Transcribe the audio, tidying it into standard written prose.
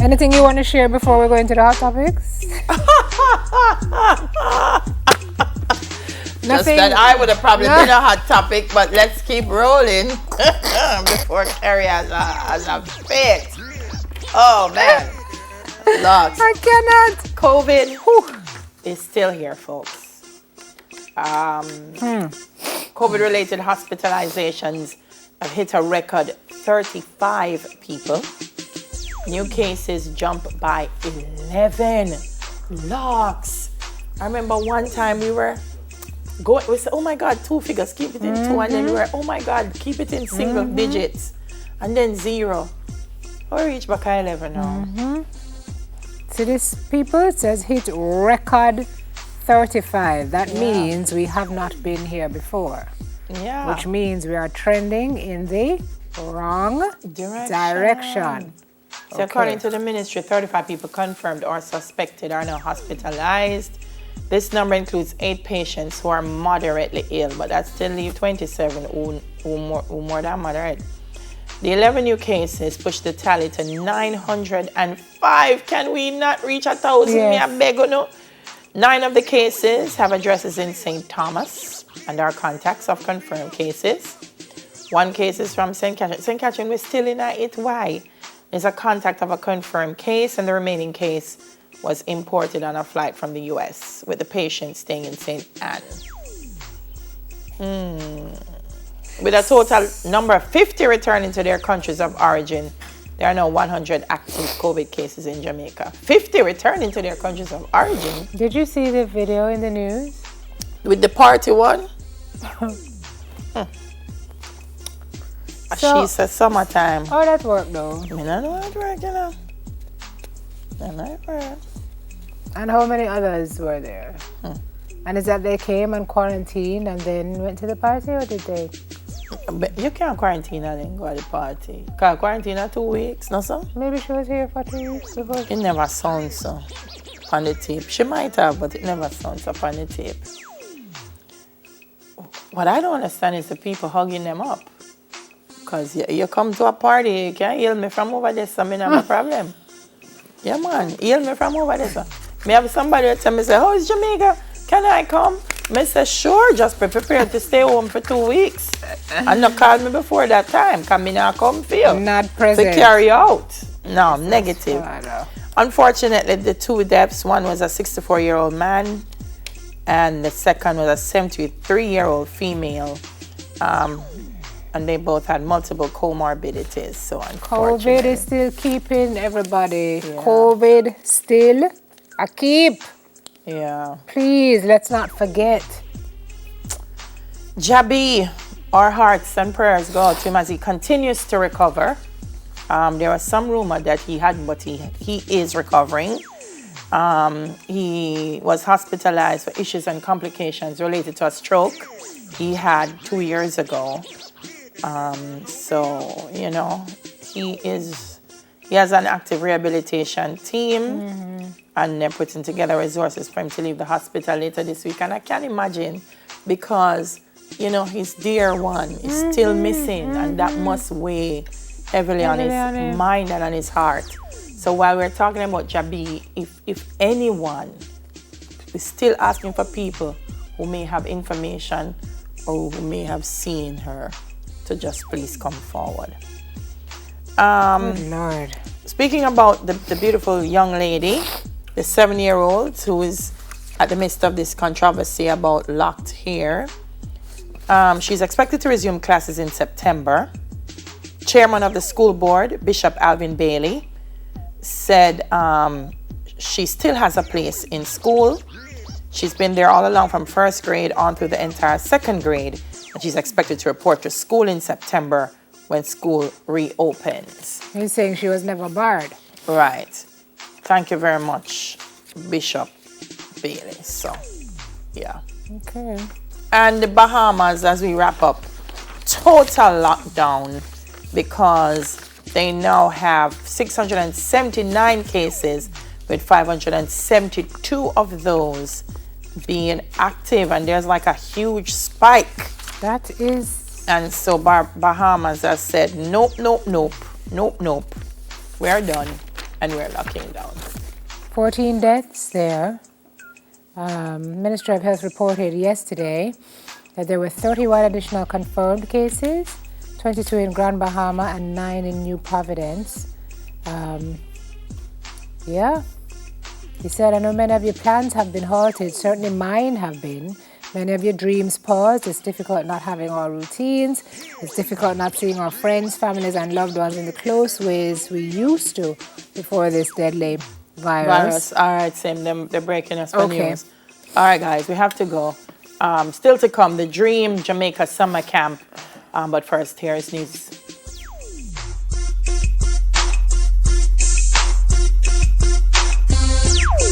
Anything you want to share before we go into the hot topics? Just that I would have probably been a hot topic, but let's keep rolling before Carrie has a fit. Oh man, lots. I cannot. COVID is still here, folks. COVID-related hospitalizations have hit a record 35 people. New cases jumped by 11. Locks. I remember one time we said, oh my God, two figures, keep it in two. And then we were, oh my God, keep it in single digits. And then 0. We reach back at 11 now. So this people says hit record 35. That means we have not been here before. Yeah. Which means we are trending in the wrong direction. So according to the ministry, 35 people confirmed or suspected are now hospitalized. This number includes 8 patients who are moderately ill, but that still leaves 27 who more than moderate. The 11 new cases pushed the tally to 905. Can we not reach 1,000? Yes. Me, I beg you, no. 9 of the cases have addresses in St. Thomas and are contacts of confirmed cases. 1 case is from St. Catherine. St. Catherine, we're still in it. Why? There's a contact of a confirmed case, and the remaining case was imported on a flight from the U.S. with the patient staying in St. Anne. With a total number of 50 returning to their countries of origin, there are now 100 active COVID cases in Jamaica. 50 returning to their countries of origin. Did you see the video in the news? With the party one? She said summertime. How that work though? I mean, I know how it work, you know. I know it work. And how many others were there? And is that they came and quarantined and then went to the party, or did they? But you can't quarantine and then go to the party. Can't quarantine for 2 weeks, no so? Maybe she was here for 2 weeks before. It never sounds so on the tape. She might have, but it never sounds up on the tape. What I don't understand is the people hugging them up. Because you come to a party, you can't heal me from over there, so I don't have a problem. Yeah, man, heal me from over there, so. Me have somebody that tell me, say, oh, it's Jamaica, can I come? I say, sure, just be prepared to stay home for 2 weeks. And not call me before that time, because I not come for you. Not present. To carry out. No, negative. Unfortunately, the 2 deaths, one was a 64-year-old man, and the second was a 73-year-old female. And they both had multiple comorbidities, so unfortunately. COVID is still keeping everybody. Yeah. COVID still a keep. Yeah. Please, let's not forget. Jabi, our hearts and prayers go out to him as he continues to recover. There was some rumor that he hadn't, but he is recovering. He was hospitalized for issues and complications related to a stroke he had 2 years ago. So, you know, he has an active rehabilitation team, and they're putting together resources for him to leave the hospital later this week. And I can't imagine, because, you know, his dear one is still missing, and that must weigh heavily on his mind and on his heart. So while we're talking about Jabi, if anyone is still asking for people who may have information or who may have seen her, to just please come forward. Good Lord. Speaking about the beautiful young lady, the 7-year-old who is at the midst of this controversy about locked hair, she's expected to resume classes in September. Chairman of the school board, Bishop Alvin Bailey, said she still has a place in school. She's been there all along from 1st grade on through the entire 2nd grade. And she's expected to report to school in September when school reopens. He's saying she was never barred. Right. Thank you very much, Bishop Bailey. So, yeah. Okay. And the Bahamas, as we wrap up, total lockdown, because they now have 679 cases, with 572 of those being active, and there's like a huge spike. That is. And so Bahamas has said, nope. We're done. and we're locking down. 14 deaths there. Ministry of Health reported yesterday that there were 31 additional confirmed cases, 22 in Grand Bahama and 9 in New Providence. Yeah, he said, I know many of your plans have been halted, certainly mine have been. Many of your dreams paused. It's difficult not having our routines. It's difficult not seeing our friends, families, and loved ones in the close ways we used to before this deadly virus. All right, Sim, they're breaking us for Okay. news. All right, guys, we have to go. Still to come, the Dream Jamaica Summer Camp. But first, here is news.